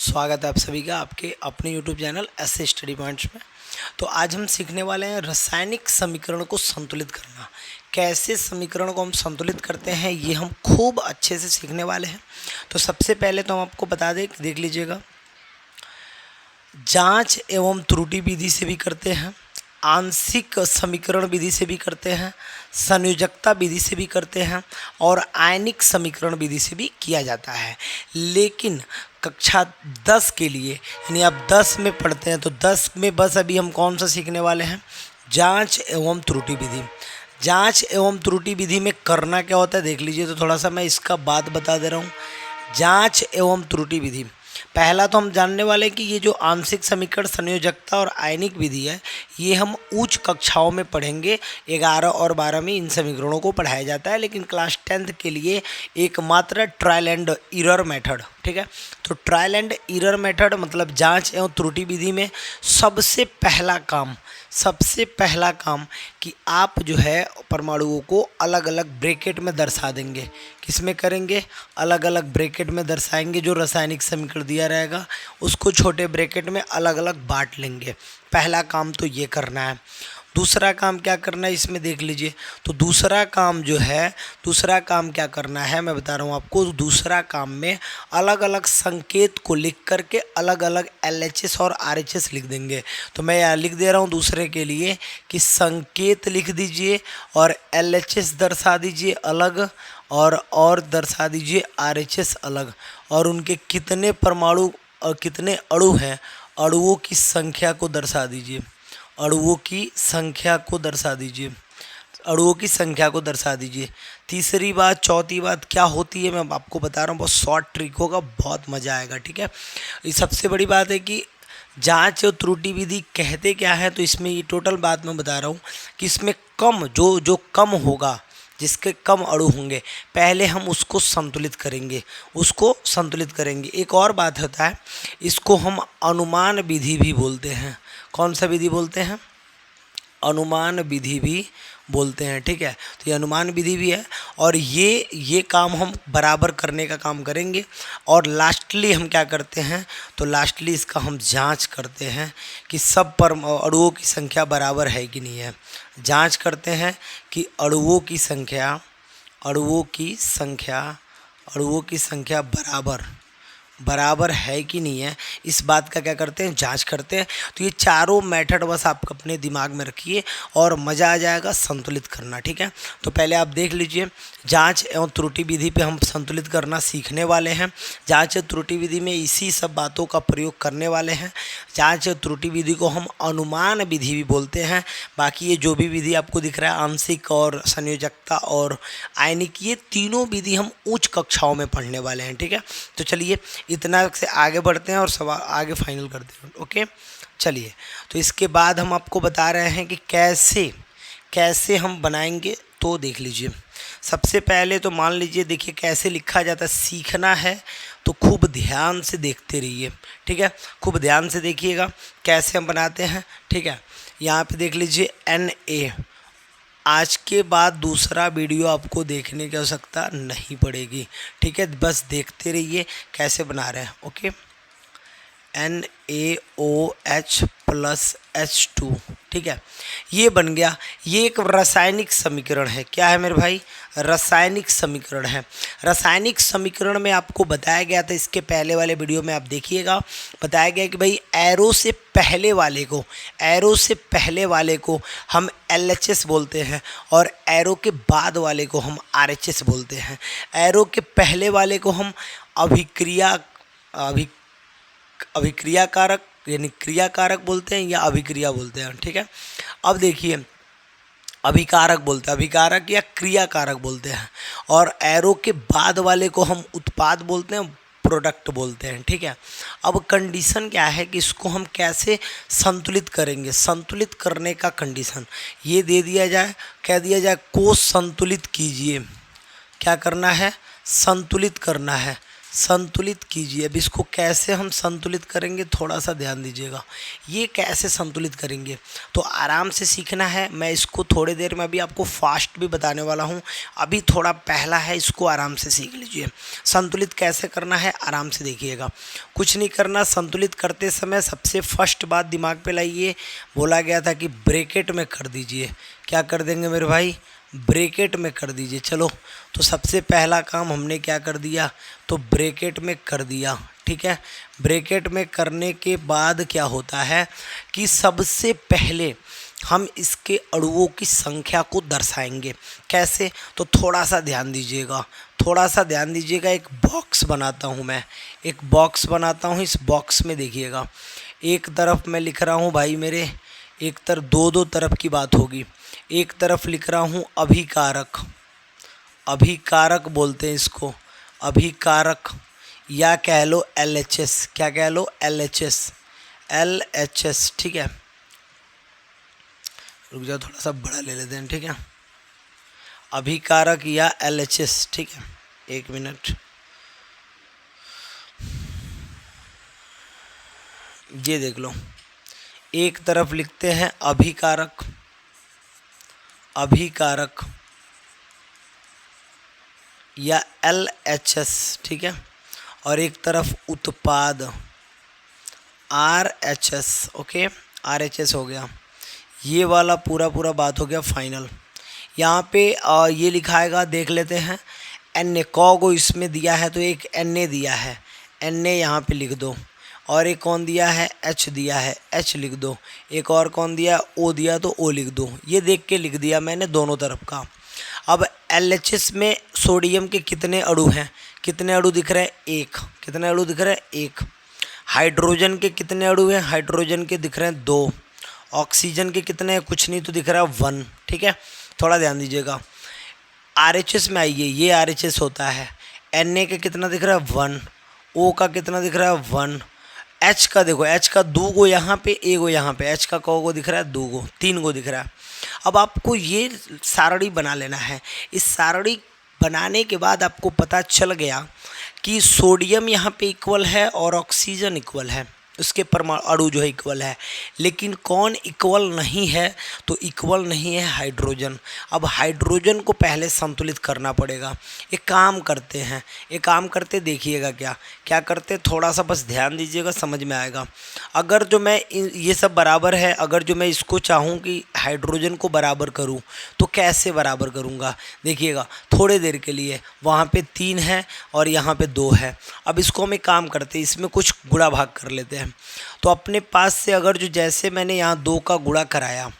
स्वागत है आप सभी का आपके अपने YouTube चैनल ऐसे स्टडी पॉइंट्स में। तो आज हम सीखने वाले हैं रासायनिक समीकरण को संतुलित करना। कैसे समीकरण को हम संतुलित करते हैं ये हम खूब अच्छे से सीखने वाले हैं। तो सबसे पहले तो हम आपको बता दें, देख लीजिएगा, जांच एवं त्रुटि विधि से भी करते हैं, आंशिक समीकरण विधि से भी करते हैं, संयोजकता विधि से भी करते हैं और आयनिक समीकरण विधि से भी किया जाता है। लेकिन कक्षा 10 के लिए, यानी आप 10 में पढ़ते हैं, तो 10 में बस अभी हम कौन सा सीखने वाले हैं? जांच एवं त्रुटि विधि। जांच एवं त्रुटि विधि में करना क्या होता है देख लीजिए। तो थोड़ा सा मैं इसका बात बता दे रहा हूँ। जांच एवं त्रुटि विधि, पहला तो हम जानने वाले हैं कि ये जो आंशिक समीकरण, संयोजकता और आयनिक विधि है, ये हम उच्च कक्षाओं में पढ़ेंगे। 11 और 12 में इन समीकरणों को पढ़ाया जाता है, लेकिन क्लास 10th के लिए एकमात्र ट्रायल एंड एरर मेथड, ठीक है। तो ट्रायल एंड एरर मेथड मतलब जांच एवं त्रुटि विधि में सबसे पहला काम कि आप जो है परमाणुओं को अलग अलग ब्रैकेट में दर्शा देंगे। किस में करेंगे? अलग अलग ब्रैकेट में दर्शाएंगे। जो रासायनिक समीकरण दिया रहेगा उसको छोटे ब्रैकेट में अलग अलग बांट लेंगे। पहला काम तो ये करना है। दूसरा काम क्या करना है इसमें देख लीजिए। तो दूसरा काम क्या करना है मैं बता रहा हूँ आपको। दूसरा काम में अलग अलग संकेत को लिख करके अलग अलग LHS और RHS लिख देंगे। तो मैं यहाँ लिख दे रहा हूँ दूसरे के लिए कि संकेत लिख दीजिए और LHS दर्शा दीजिए अलग और दर्शा दीजिए RHS अलग, और उनके कितने परमाणु और कितने अणु हैं, अणुओं की संख्या को दर्शा दीजिए। अणुओं की संख्या को दर्शा दीजिए। तीसरी बात, चौथी बात क्या होती है मैं आपको बता रहा हूँ। बहुत शॉर्ट ट्रिक होगा, बहुत मज़ा आएगा, ठीक है। ये सबसे बड़ी बात है कि जांच और त्रुटि विधि कहते क्या है। तो इसमें ये टोटल बात मैं बता रहा हूँ कि इसमें कम जो कम होगा, जिसके कम अणु होंगे, पहले हम उसको संतुलित करेंगे। एक और बात होता है, इसको हम अनुमान विधि भी बोलते हैं। कौन सा विधि बोलते हैं? अनुमान विधि भी बोलते हैं, ठीक है। तो ये अनुमान विधि भी है और ये काम हम बराबर करने का काम करेंगे। और लास्टली हम क्या करते हैं? तो लास्टली इसका हम जांच करते हैं कि सब अणुओं की संख्या बराबर है कि नहीं है। जांच करते हैं कि अणुओं की संख्या बराबर है कि नहीं है। इस बात का क्या करते हैं? जांच करते हैं। तो ये चारों मेथड बस आप अपने दिमाग में रखिए और मज़ा आ जाएगा संतुलित करना, ठीक है। तो पहले आप देख लीजिए, जांच एवं त्रुटि विधि पे हम संतुलित करना सीखने वाले हैं। जांच एवं त्रुटि विधि में इसी सब बातों का प्रयोग करने वाले हैं। जांच एवं त्रुटि विधि को हम अनुमान विधि भी बोलते हैं। बाकी ये जो भी विधि आपको दिख रहा है, आंशिक और संयोजकता और आयनिक, ये तीनों विधि हम उच्च कक्षाओं में पढ़ने वाले हैं, ठीक है। तो चलिए इतना से आगे बढ़ते हैं और सवाल आगे फाइनल करते हैं, ओके। चलिए, तो इसके बाद हम आपको बता रहे हैं कि कैसे हम बनाएंगे। तो देख लीजिए, सबसे पहले तो मान लीजिए, देखिए कैसे लिखा जाता है। सीखना है तो खूब ध्यान से देखते रहिए, ठीक है। खूब ध्यान से देखिएगा कैसे हम बनाते हैं, ठीक है। यहाँ पे देख लीजिए Na। आज के बाद दूसरा वीडियो आपको देखने की आवश्यकता नहीं पड़ेगी, ठीक है। बस देखते रहिए कैसे बना रहे हैं, ओके। NaOH+H2, ठीक है, ये बन गया। ये एक रासायनिक समीकरण है। क्या है मेरे भाई? रासायनिक समीकरण है। रासायनिक समीकरण में आपको बताया गया था, इसके पहले वाले वीडियो में आप देखिएगा, बताया गया कि भाई एरो से पहले वाले को हम LHS बोलते हैं और एरो के बाद वाले को हम RHS बोलते हैं। एरो के पहले वाले को हम अभिक्रियाकारक यानी क्रियाकारक बोलते हैं या अभिक्रिया बोलते हैं, ठीक है। अब देखिए, अभिकारक या क्रियाकारक बोलते हैं, और एरो के बाद वाले को हम उत्पाद बोलते हैं, प्रोडक्ट बोलते हैं, ठीक है। अब कंडीशन क्या है कि इसको हम कैसे संतुलित करेंगे। संतुलित करने का कंडीशन ये दे दिया जाए, कह दिया जाए को संतुलित कीजिए। क्या करना है? संतुलित करना है। संतुलित कीजिए। अब इसको कैसे हम संतुलित करेंगे, थोड़ा सा ध्यान दीजिएगा। ये कैसे संतुलित करेंगे तो आराम से सीखना है। मैं इसको थोड़ी देर में अभी आपको फास्ट भी बताने वाला हूँ। अभी थोड़ा पहला है, इसको आराम से सीख लीजिए। संतुलित कैसे करना है आराम से देखिएगा। कुछ नहीं करना, संतुलित करते समय सबसे फर्स्ट बात दिमाग पे लाइए, बोला गया था कि ब्रैकेट में कर दीजिए। क्या कर देंगे मेरे भाई, ब्रैकेट में कर दीजिए। चलो, तो सबसे पहला काम हमने क्या कर दिया, तो ब्रैकेट में कर दिया। ठीक है, ब्रैकेट में करने के बाद क्या होता है कि सबसे पहले हम इसके अणुओं की संख्या को दर्शाएंगे। कैसे, तो थोड़ा सा ध्यान दीजिएगा, थोड़ा सा ध्यान दीजिएगा। एक बॉक्स बनाता हूँ मैं, एक बॉक्स बनाता हूँ। इस बॉक्स में देखिएगा, एक तरफ मैं लिख रहा हूँ भाई मेरे, एक तरफ दो तरफ की बात होगी। एक तरफ लिख रहा हूँ अभिकारक, अभिकारक बोलते हैं इसको, अभिकारक, या कह लो LHS। क्या कह लो, LHS, LHS। ठीक है, रुक जाओ, थोड़ा सा बड़ा ले लेते हैं। ठीक है, अभिकारक या LHS। ठीक है, एक मिनट, ये देख लो। एक तरफ लिखते हैं अभिकारक, अभिकारक या LHS। ठीक है, और एक तरफ उत्पाद RHS। ओके, RHS हो गया। ये वाला पूरा बात हो गया फाइनल। यहाँ पे ये लिखाएगा, देख लेते हैं। Na को इसमें दिया है तो एक Na दिया है, Na यहाँ पे लिख दो। और एक कौन दिया है, H दिया है, H लिख दो। एक और कौन दिया, O दिया तो O लिख दो। ये देख के लिख दिया मैंने दोनों तरफ का। अब LHS में सोडियम के कितने अणु हैं, कितने अणु दिख रहे हैं, एक। कितने अणु दिख रहे हैं, एक। हाइड्रोजन के कितने अणु हैं, हाइड्रोजन के दिख रहे हैं 2। ऑक्सीजन के कितने हैं, कुछ नहीं तो दिख रहा है 1। ठीक है, थोड़ा ध्यान दीजिएगा। RHS में आइए, ये RHS होता है। Na के कितना दिख रहा है 1, O का कितना दिख रहा है 1, H का देखो, H का 2 गो यहाँ पे, 1 गो यहाँ पे। H का को दिख रहा है 2 गो, 3 गो दिख रहा है। अब आपको ये सारणी बना लेना है। इस सारणी बनाने के बाद आपको पता चल गया कि सोडियम यहाँ पे इक्वल है और ऑक्सीजन इक्वल है, उसके परमाणु अणु जो है इक्वल है। लेकिन कौन इक्वल नहीं है, तो इक्वल नहीं है हाइड्रोजन। अब हाइड्रोजन को पहले संतुलित करना पड़ेगा। एक काम करते हैं, एक काम करते, देखिएगा क्या क्या करते, थोड़ा सा बस ध्यान दीजिएगा, समझ में आएगा। अगर जो मैं ये सब बराबर है, अगर जो मैं इसको चाहूँ कि हाइड्रोजन को बराबर करूँ तो कैसे बराबर करूँगा, देखिएगा। थोड़े देर के लिए वहाँ पे 3 है और यहाँ पे 2 है। अब इसको हम एक काम करते हैं, इसमें कुछ गुणा भाग कर लेते हैं। तो अपने पास से अगर जो जैसे मैंने यहाँ 2 का गुणा कराया,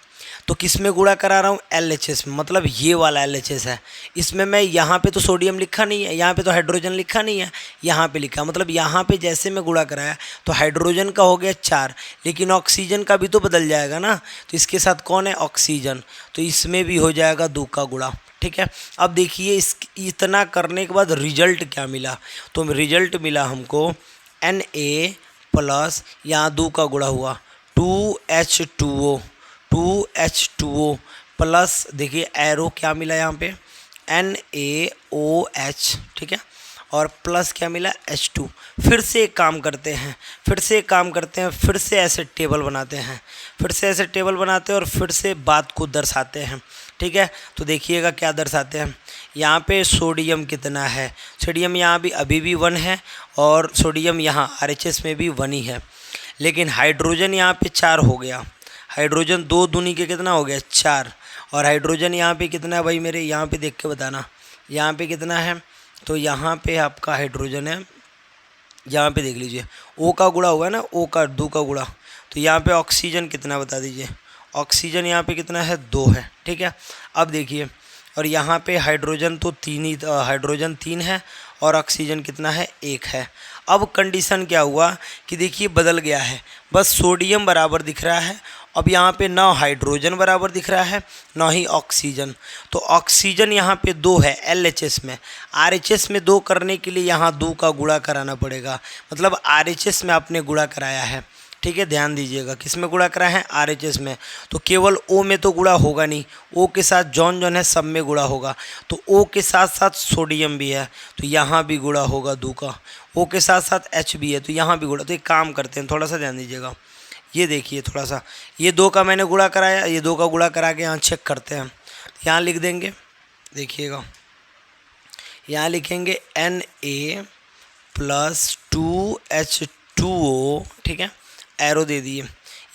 तो किस में गुणा करा रहा हूँ, LHS में, मतलब ये वाला LHS है। इसमें मैं यहाँ पे तो सोडियम लिखा नहीं है, यहाँ पे तो हाइड्रोजन लिखा नहीं है, यहाँ पे लिखा, मतलब यहाँ पे जैसे मैं गुणा कराया तो हाइड्रोजन का हो गया 4, लेकिन ऑक्सीजन का भी तो बदल जाएगा ना। तो इसके साथ कौन है, ऑक्सीजन, तो इसमें भी हो जाएगा 2 का गुणा। ठीक है, अब देखिए इस इतना करने के बाद रिजल्ट क्या मिला, तो रिजल्ट मिला हमको Na प्लस, यहाँ 2 का गुणा हुआ 2H2O, 2H2O प्लस, देखिए एरो क्या मिला यहाँ पे, NaOH। ठीक है, और प्लस क्या मिला, H2। फिर से एक काम करते हैं, फिर से एक काम करते हैं, फिर से ऐसे टेबल बनाते हैं, फिर से ऐसे टेबल बनाते हैं और फिर से बात को दर्शाते हैं। ठीक है, तो देखिएगा क्या दर्शाते हैं। यहाँ पे सोडियम कितना है, सोडियम यहाँ भी अभी भी 1 है और सोडियम यहाँ RHS में भी 1 ही है। लेकिन हाइड्रोजन यहाँ पे 4 हो गया, हाइड्रोजन 2 दूनी के कितना हो गया, 4। और हाइड्रोजन यहाँ पे कितना है भाई मेरे, यहाँ पे देख के बताना, यहाँ पे कितना है, तो यहाँ पे आपका हाइड्रोजन है, यहाँ पे देख लीजिए O का गुणा हुआ है ना, O का 2 का गुणा। तो यहाँ पे ऑक्सीजन कितना बता दीजिए, ऑक्सीजन यहाँ पे कितना है, 2 है। ठीक है, अब देखिए, और यहाँ पे हाइड्रोजन तो 3 ही, हाइड्रोजन 3 है और ऑक्सीजन कितना है, 1 है। अब कंडीशन क्या हुआ कि देखिए बदल गया है, बस सोडियम बराबर दिख रहा है। अब यहाँ पे ना हाइड्रोजन बराबर दिख रहा है ना ही ऑक्सीजन। तो ऑक्सीजन यहाँ पे 2 है LHS में, RHS में 2 करने के लिए यहाँ 2 का गुणा कराना पड़ेगा, मतलब RHS में आपने गुणा कराया है। ठीक है, ध्यान दीजिएगा किस में गुणा करा है, RHS में। तो केवल O में तो गुणा होगा नहीं, O के साथ जौन जौन है सब में गुणा होगा। तो O के साथ साथ सोडियम भी है तो यहाँ भी गुणा होगा 2 का, O के साथ साथ H भी है तो यहाँ भी गुणा। तो एक काम करते हैं, थोड़ा सा ध्यान दीजिएगा, ये देखिए थोड़ा सा, ये 2 का मैंने गुणा कराया, ये 2 का गुणा करा के यहाँ चेक करते हैं। यहाँ लिख देंगे, देखिएगा यहाँ लिखेंगे Na प्लस 2H2O, ठीक है, एरो दे दिए।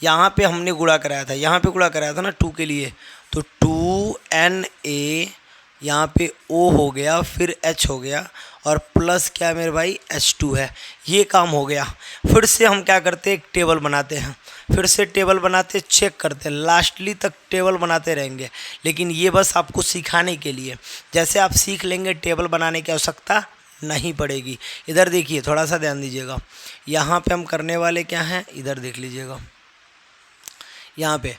यहाँ पे हमने गुणा कराया था, यहाँ पे गुणा कराया था ना 2 के लिए, तो 2Na यहाँ पे O हो गया, फिर H हो गया, और प्लस क्या मेरे भाई H2 है। ये काम हो गया। फिर से हम क्या करते हैं, एक टेबल बनाते हैं, फिर से टेबल बनाते चेक करते हैं, लास्टली तक टेबल बनाते रहेंगे। लेकिन ये बस आपको सिखाने के लिए, जैसे आप सीख लेंगे टेबल बनाने की आवश्यकता नहीं पड़ेगी। इधर देखिए, थोड़ा सा ध्यान दीजिएगा, यहाँ पे हम करने वाले क्या हैं, इधर देख लीजिएगा, यहाँ पे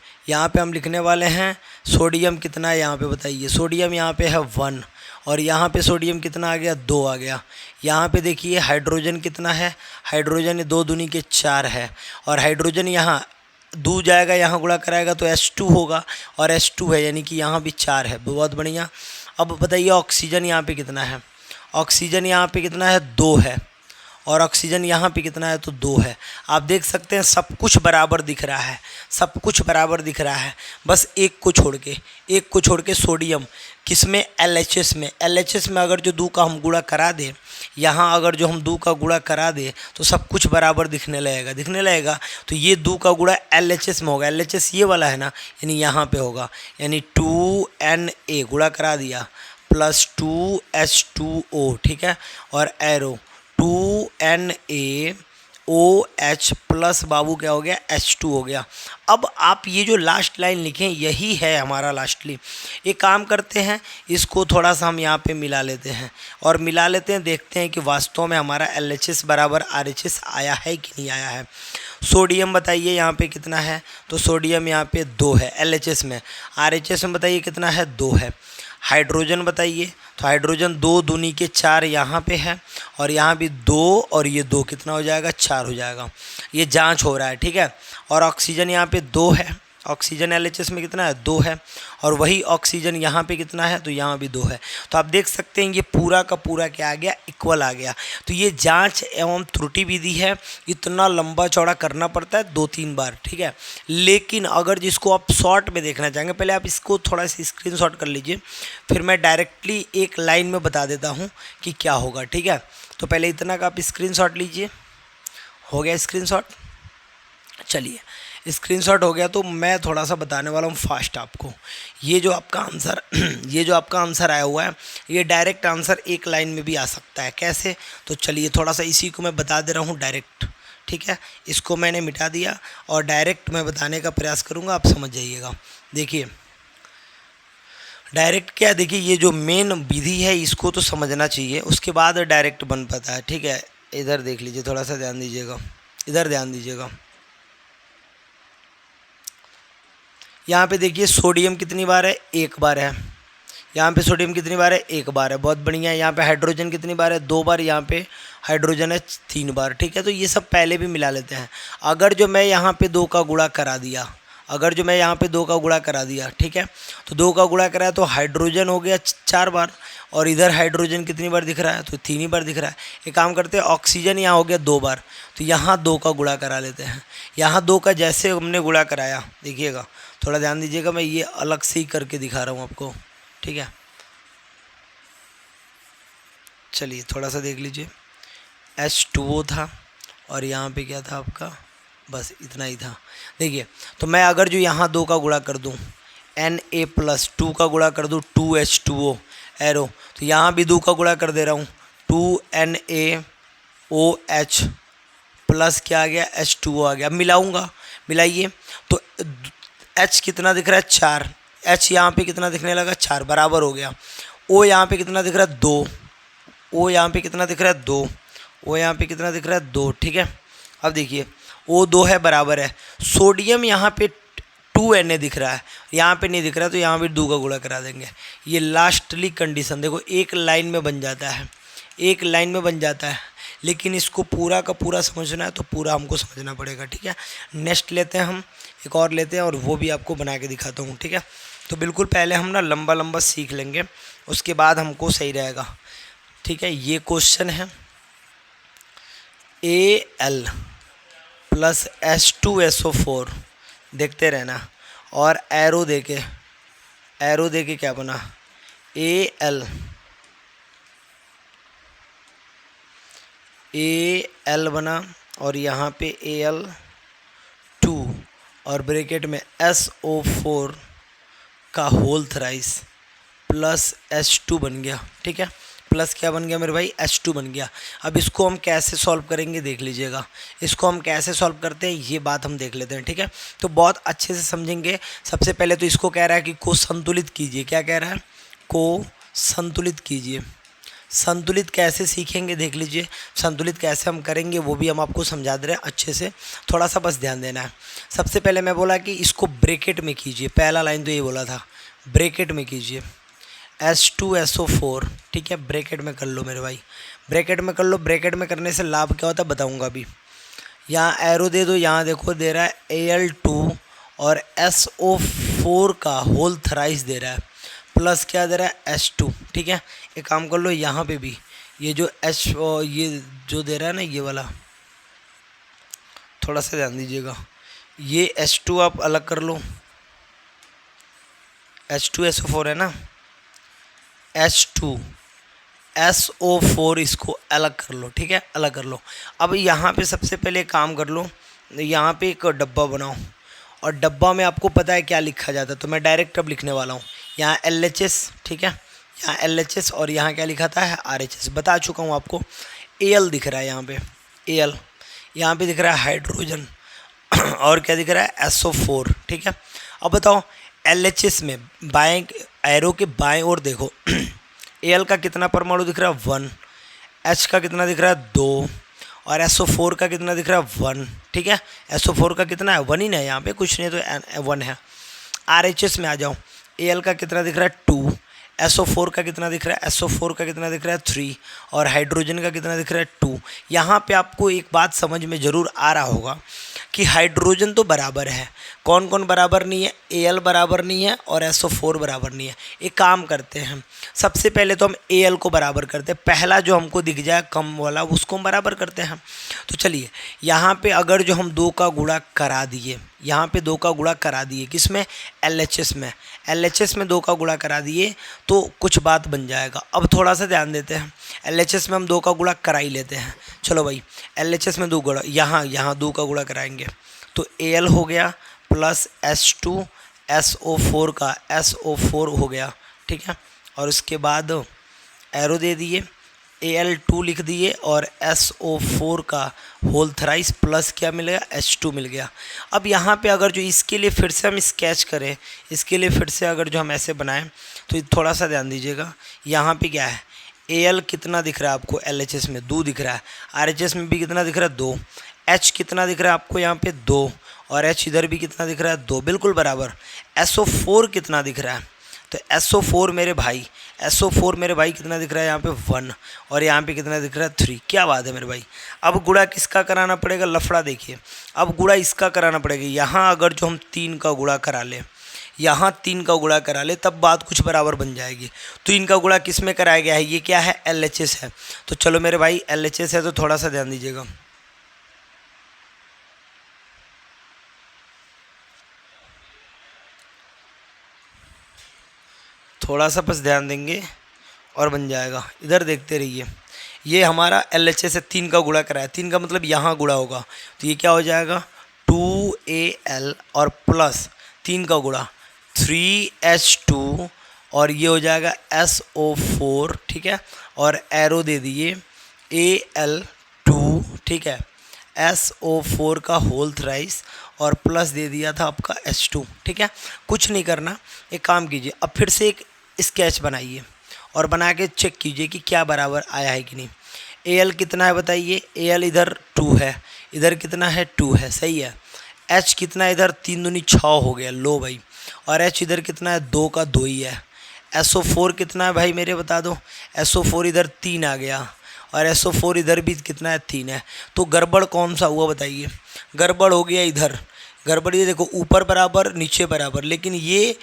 हम लिखने वाले हैं सोडियम कितना है, यहाँ पे बताइए। सोडियम यहाँ पे है 1, और यहाँ पे सोडियम कितना आ गया, 2 आ गया। यहाँ पे देखिए हाइड्रोजन कितना है, हाइड्रोजन 2 दूनी के 4 है, और हाइड्रोजन यहाँ 2 जाएगा, यहाँ गुणा कराएगा तो H2 होगा, और H2 है यानी कि यहाँ भी 4 है। बहुत बढ़िया। अब बताइए ऑक्सीजन यहाँ पे कितना है, ऑक्सीजन यहाँ पे कितना है, 2 है, और ऑक्सीजन यहाँ पे कितना है, तो 2 है। आप देख सकते हैं सब कुछ बराबर दिख रहा है, सब कुछ बराबर दिख रहा है, बस एक को छोड़ के सोडियम किस में, LHS में। LHS में अगर जो 2 का हम गुणा करा दें, यहाँ अगर जो हम 2 का गुणा करा दें तो सब कुछ बराबर दिखने लगेगा। तो ये 2 का गुणा LHS में होगा, LHS ये वाला है ना, यानी यहाँ पे होगा, यानी 2Na गुणा करा दिया प्लस 2H2O, ठीक है, और एरो 2NaOH प्लस बाबू क्या हो गया, H2 हो गया। अब आप ये जो लास्ट लाइन लिखें यही है हमारा लास्टली। एक काम करते हैं, इसको थोड़ा सा हम यहाँ पे मिला लेते हैं, और मिला लेते हैं, देखते हैं कि वास्तव में हमारा LHS बराबर RHS आया है कि नहीं आया है। सोडियम बताइए यहाँ पे कितना है, तो सोडियम यहाँ पे 2 है LHS में, RHS में बताइए कितना है, 2 है। हाइड्रोजन बताइए, तो हाइड्रोजन 2 दूनी के 4 यहाँ पे है, और यहाँ भी 2, और ये 2 कितना हो जाएगा, 4 हो जाएगा। ये जांच हो रहा है, ठीक है। और ऑक्सीजन यहाँ पे 2 है, ऑक्सीजन LHS में कितना है, 2 है, और वही ऑक्सीजन यहाँ पे कितना है, तो यहाँ भी 2 है। तो आप देख सकते हैं ये पूरा का पूरा क्या आ गया, इक्वल आ गया। तो ये जांच एवं त्रुटि विधि है, इतना लंबा चौड़ा करना पड़ता है 2-3 बार, ठीक है। लेकिन अगर जिसको आप शॉर्ट में देखना चाहेंगे, पहले आप इसको थोड़ा सा स्क्रीनशॉट कर लीजिए, फिर मैं डायरेक्टली एक लाइन में बता देता हूँ कि क्या होगा, ठीक है। तो पहले इतना का आप स्क्रीनशॉट लीजिए, हो गया स्क्रीनशॉट। चलिए स्क्रीनशॉट हो गया, तो मैं थोड़ा सा बताने वाला हूँ फास्ट आपको। ये जो आपका आंसर आया हुआ है, ये डायरेक्ट आंसर एक लाइन में भी आ सकता है। कैसे, तो चलिए थोड़ा सा इसी को मैं बता दे रहा हूँ डायरेक्ट, ठीक है। इसको मैंने मिटा दिया और डायरेक्ट मैं बताने का प्रयास करूँगा, आप समझ जाइएगा। देखिए डायरेक्ट क्या, देखिए ये जो मेन विधि है इसको तो समझना चाहिए, उसके बाद डायरेक्ट बन पाता है, ठीक है। इधर देख लीजिए, थोड़ा सा ध्यान दीजिएगा, इधर ध्यान दीजिएगा। यहाँ पे देखिए सोडियम कितनी बार है, 1 बार है। यहाँ पे सोडियम कितनी बार है, 1 बार है, बहुत बढ़िया। यहाँ पे हाइड्रोजन कितनी बार है, 2 बार। यहाँ पे हाइड्रोजन है 3 बार, ठीक है। तो ये सब पहले भी मिला लेते हैं। अगर जो मैं यहाँ पे 2 का गुणा करा दिया, ठीक है, तो 2 का गुणा कराया तो हाइड्रोजन हो गया 4 बार, और इधर हाइड्रोजन कितनी बार दिख रहा है, तो 3 ही बार दिख रहा है। एक काम करते हैं, ऑक्सीजन यहाँ हो गया 2 बार, तो यहाँ 2 का गुणा करा लेते हैं। यहाँ 2 का जैसे हमने गुणा कराया, देखिएगा थोड़ा ध्यान दीजिएगा, मैं ये अलग से ही करके दिखा रहा हूँ आपको, ठीक है। चलिए थोड़ा सा देख लीजिए, H2O था, और यहाँ पे क्या था आपका, बस इतना ही था। देखिए तो मैं अगर जो यहाँ 2 का गुणा कर दूँ, Na प्लस 2 का गुणा कर दूँ 2H2O एरो, तो यहाँ भी 2 का गुणा कर दे रहा हूँ, 2NaOH प्लस क्या आ गया, H2O आ गया। मिलाऊंगा, मिलाइए, तो H कितना दिख रहा है, 4, H यहाँ पे कितना दिखने लगा, 4, बराबर हो गया। O यहाँ पे कितना दिख रहा है, 2, O यहाँ पे कितना दिख रहा है, 2, O यहाँ पे कितना दिख रहा है, 2, ठीक है। अब देखिए O 2 है, बराबर है। सोडियम यहाँ पे 2Na दिख रहा है, यहाँ पे नहीं दिख रहा, तो यहाँ भी 2 का गुणा करा देंगे। ये लास्टली कंडीशन देखो, एक लाइन में बन जाता है, लेकिन इसको पूरा का पूरा समझना है तो पूरा हमको समझना पड़ेगा, ठीक है। नेक्स्ट लेते हैं हम, एक और लेते हैं और वो भी आपको बना के दिखाता हूँ, ठीक है। तो बिल्कुल पहले हम ना लंबा लंबा सीख लेंगे, उसके बाद हमको सही रहेगा, ठीक है। ये क्वेश्चन है Al प्लस H2SO4, देखते रहना, और एरो देके क्या बना, Al बना, और यहाँ पे Al2 और ब्रैकेट में SO4 का होल थ्राइस प्लस H2 बन गया, ठीक है। प्लस क्या बन गया मेरे भाई, H2 बन गया। अब इसको हम कैसे सॉल्व करेंगे देख लीजिएगा, इसको हम कैसे सॉल्व करते हैं ये बात हम देख लेते हैं, ठीक है। तो बहुत अच्छे से समझेंगे। सबसे पहले तो इसको कह रहा है कि को संतुलित कीजिए, क्या कह रहा है, को संतुलित कीजिए। संतुलित कैसे सीखेंगे देख लीजिए, संतुलित कैसे हम करेंगे वो भी हम आपको समझा दे रहे हैं अच्छे से, थोड़ा सा बस ध्यान देना है। सबसे पहले मैं बोला कि इसको ब्रैकेट में कीजिए, पहला लाइन तो ये बोला था, ब्रैकेट में कीजिए H2SO4, ठीक है। ब्रैकेट में कर लो मेरे भाई, ब्रैकेट में कर लो। ब्रैकेट में करने से लाभ क्या होता है बताऊंगा अभी। यहाँ एरो दे दो, यहाँ देखो दे रहा है Al2 और SO4 का होल थ्राइस दे रहा है, प्लस क्या दे रहा है H2, ठीक है। एक काम कर लो, यहाँ पे भी ये जो ये जो दे रहा है ना, ये वाला थोड़ा सा ध्यान दीजिएगा, ये H2 आप अलग कर लो, H2SO4 है ना, H2SO4 इसको अलग कर लो, ठीक है, अलग कर लो। अब यहाँ पे सबसे पहले काम कर लो, यहाँ पे एक डब्बा बनाओ, और डब्बा में आपको पता है क्या लिखा जाता है, तो मैं डायरेक्ट अब लिखने वाला हूँ। यहाँ LHS, ठीक है, यहाँ LHS, और यहाँ क्या लिखा था है RHS, बता चुका हूँ आपको। Al दिख रहा है यहाँ पे, Al यहाँ पे दिख रहा है हाइड्रोजन, और क्या दिख रहा है SO4, ठीक है। अब बताओ LHS में बाएं एरो के बाएं ओर देखो Al का कितना परमाणु दिख रहा है 1, H का कितना दिख रहा है 2, और SO4 का कितना दिख रहा है 1, ठीक है। SO4 का कितना है 1 ही ना, यहाँ पे कुछ नहीं तो 1 है। RHS में आ जाओ, Al का कितना दिख रहा है 2, SO4 का कितना दिख रहा है, SO4 का कितना दिख रहा है 3, और हाइड्रोजन का कितना दिख रहा है 2। यहाँ पे आपको एक बात समझ में ज़रूर आ रहा होगा कि हाइड्रोजन तो बराबर है, कौन कौन बराबर नहीं है, Al बराबर नहीं है और SO4 बराबर नहीं है। एक काम करते हैं, सबसे पहले तो हम Al को बराबर करते हैं, पहला जो हमको दिख जाए कम वाला उसको हम बराबर करते हैं। तो चलिए यहाँ पे अगर जो हम 2 का गुणा करा दिए, यहाँ पे 2 का गुणा करा दिए, किस में, LHS में, LHS में 2 का गुणा करा दिए तो कुछ बात बन जाएगा। अब थोड़ा सा ध्यान देते हैं, LHS में हम 2 का गुणा करा ही लेते हैं। चलो भाई LHS में 2 गुणा, यहाँ 2 का गुणा कराएंगे तो Al हो गया प्लस H2SO4 का SO4 हो गया, ठीक है। और उसके बाद एरो दे दिए, Al2 लिख दिए, और SO4 का होल थ्राइस प्लस क्या मिल गया, H2 मिल गया। अब यहाँ पे अगर जो इसके लिए फिर से हम स्केच करें, इसके लिए फिर से अगर जो हम ऐसे बनाएं तो थोड़ा सा ध्यान दीजिएगा, यहाँ पे क्या है, Al कितना दिख रहा है आपको, LHS में 2 दिख रहा है, RHS में भी कितना दिख रहा है 2, H कितना दिख रहा है आपको यहाँ पे 2, और H इधर भी कितना दिख रहा है 2, बिल्कुल बराबर। SO4 कितना दिख रहा है, तो SO4 मेरे भाई, SO4 मेरे भाई कितना दिख रहा है यहाँ पे 1, और यहाँ पे कितना दिख रहा है 3। क्या बात है मेरे भाई। अब गुणा किसका कराना पड़ेगा, लफड़ा देखिए, अब गुणा इसका कराना पड़ेगा। यहाँ अगर जो हम 3 का गुणा करा ले, यहाँ 3 का गुणा करा ले तब बात कुछ बराबर बन जाएगी। 3 का गुणा किस में कराया गया है, ये क्या है, LHS है। तो चलो मेरे भाई LHS है तो थोड़ा सा ध्यान दीजिएगा, थोड़ा सा बस ध्यान देंगे और बन जाएगा। इधर देखते रहिए, ये हमारा LHS है, 3 का गुणा कराया, 3 का मतलब यहाँ गुणा होगा, तो ये क्या हो जाएगा 2Al और प्लस 3 का गुणा 3H2, और ये हो जाएगा SO4, ठीक है। और एरो दे दिए Al2, ठीक है, SO4 का होल थ्राइस, और प्लस दे दिया था आपका H2, ठीक है। कुछ नहीं करना, एक काम कीजिए, अब फिर से एक स्केच बनाइए और बना के चेक कीजिए कि क्या बराबर आया है कि नहीं। Al कितना है बताइए, Al इधर 2 है, इधर कितना है 2 है, सही है। H कितना है इधर, 3 दूनी 6 हो गया, लो भाई, और H इधर कितना है 2 का 2 ही है। SO4 कितना है भाई मेरे बता दो, SO4 इधर 3 आ गया, और SO4 इधर भी कितना है 3 है। तो गड़बड़ कौन सा हुआ बताइए? गड़बड़ हो गया इधर, गड़बड़ ये देखो ऊपर बराबर नीचे बराबर, लेकिन ये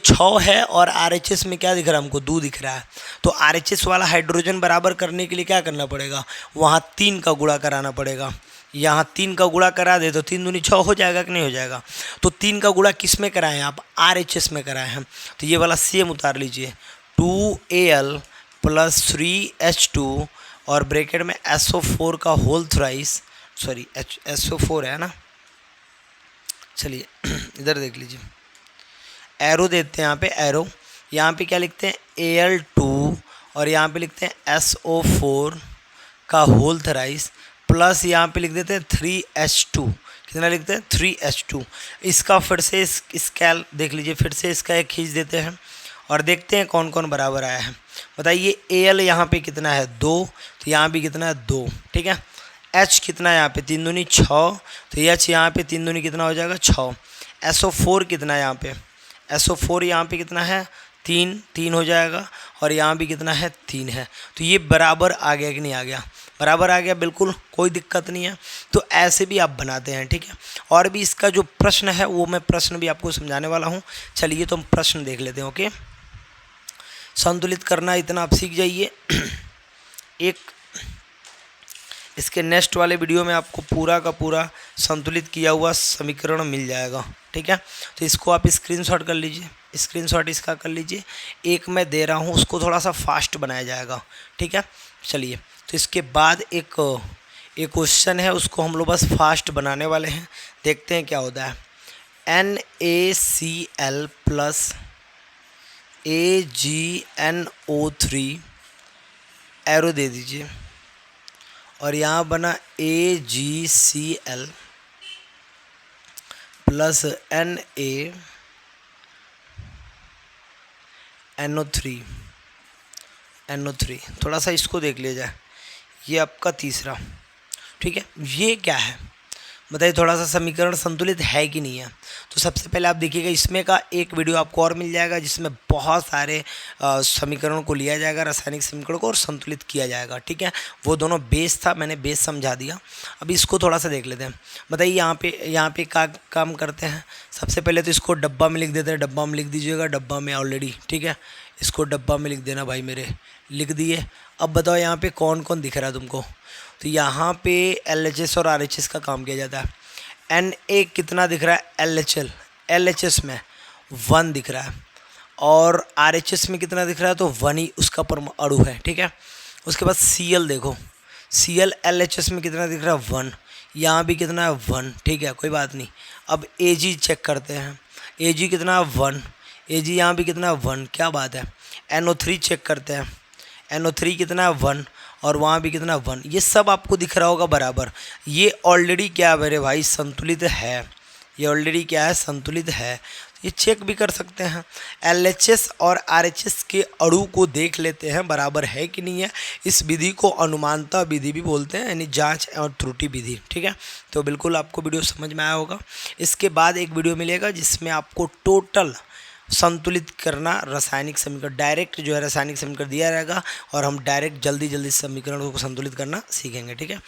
6 है और RHS में क्या दिख रहा है हमको? 2 दिख रहा है। तो RHS वाला हाइड्रोजन बराबर करने के लिए क्या करना पड़ेगा? वहाँ 3 का गुणा कराना पड़ेगा। यहाँ 3 का गुणा करा दे तो 3 दूनी 6 हो जाएगा कि नहीं हो जाएगा? तो 3 का गुणा किस में कराएं आप? RHS में कराए हैं। तो ये वाला सेम उतार लीजिए, 2Al + 3H2 और ब्रैकेट में SO4 का होल थ्राइस, सॉरी SO4 है ना, चलिए इधर देख लीजिए, एरो देते हैं यहाँ पे, एरो यहाँ पे क्या लिखते हैं? Al2 और यहाँ पे लिखते हैं SO4 का होल थराइस प्लस यहाँ पे लिख देते हैं 3H2। कितना लिखते हैं? 3H2। इसका फिर से स्केल देख लीजिए, फिर से इसका एक खींच देते हैं और देखते हैं कौन कौन बराबर आया है। बताइए Al यहाँ पे कितना है? 2, तो यहाँ भी कितना है? 2, ठीक है। H कितना है यहाँ पे? 3 दूनी 6, तो H यहाँ पे 3 दूनी कितना हो जाएगा? 6। SO4 कितना है यहाँ पे? SO4 यहाँ पे कितना है? 3 हो जाएगा और यहाँ भी कितना है? 3 है। तो ये बराबर आ गया कि नहीं आ गया? बराबर आ गया, बिल्कुल कोई दिक्कत नहीं है। तो ऐसे भी आप बनाते हैं, ठीक है। और भी इसका जो प्रश्न है वो मैं प्रश्न भी आपको समझाने वाला हूँ। चलिए तो हम प्रश्न देख लेते हैं। ओके, संतुलित करना इतना आप सीख जाइए। एक इसके नेक्स्ट वाले वीडियो में आपको पूरा का पूरा संतुलित किया हुआ समीकरण मिल जाएगा, ठीक है। तो इसको आप स्क्रीनशॉट कर लीजिए, स्क्रीनशॉट इसका कर लीजिए। एक मैं दे रहा हूँ उसको थोड़ा सा फास्ट बनाया जाएगा, ठीक है। चलिए, तो इसके बाद एक क्वेश्चन है, उसको हम लोग बस फास्ट बनाने वाले हैं, देखते हैं क्या होता है। NaCl + AgNO3 एरो दे दीजिए और यहाँ बना AgCl + NaNO3 थोड़ा सा इसको देख लिया जाए। ये आपका तीसरा, ठीक है। ये क्या है बताइए? थोड़ा सा समीकरण संतुलित है कि नहीं है? तो सबसे पहले आप देखिएगा, इसमें का एक वीडियो आपको और मिल जाएगा जिसमें बहुत सारे समीकरणों को लिया जाएगा, रासायनिक समीकरण को, और संतुलित किया जाएगा, ठीक है। वो दोनों बेस था, मैंने बेस समझा दिया। अब इसको थोड़ा सा देख लेते हैं। बताइए यहाँ पे क्या काम करते हैं? सबसे पहले तो इसको डब्बा में लिख देते हैं, डब्बा में लिख दीजिएगा, डब्बा में ऑलरेडी, ठीक है। इसको डब्बा में लिख देना भाई मेरे, लिख दिए। अब बताओ यहाँ पे कौन कौन दिख रहा है तुमको? तो यहाँ पे LHS और RHS का काम किया जाता है। Na कितना दिख रहा है? LHS में 1 दिख रहा है और RHS में कितना दिख रहा है? तो 1 ही उसका परमाणु है, ठीक है। उसके बाद Cl देखो, Cl LHS में कितना दिख रहा है? 1। यहाँ भी कितना है? 1, ठीक है, कोई बात नहीं। अब Ag चेक करते हैं, Ag कितना है? 1। Ag यहाँ भी कितना है? 1, क्या बात है। NO3 चेक करते हैं, NO3 कितना है? 1 और वहाँ भी कितना? 1। ये सब आपको दिख रहा होगा बराबर। ये ऑलरेडी क्या है मेरे भाई? संतुलित है। ये ऑलरेडी क्या है? संतुलित है। ये चेक भी कर सकते हैं। LHS और RHS के अणु को देख लेते हैं बराबर है कि नहीं है। इस विधि को अनुमानता विधि भी बोलते हैं, यानी जांच और त्रुटि विधि, ठीक है। तो बिल्कुल आपको वीडियो समझ में आया होगा। इसके बाद एक वीडियो मिलेगा जिसमें आपको टोटल संतुलित करना रासायनिक समीकरण, डायरेक्ट जो है रासायनिक समीकरण दिया रहेगा और हम डायरेक्ट जल्दी जल्दी समीकरणों को संतुलित करना सीखेंगे, ठीक है।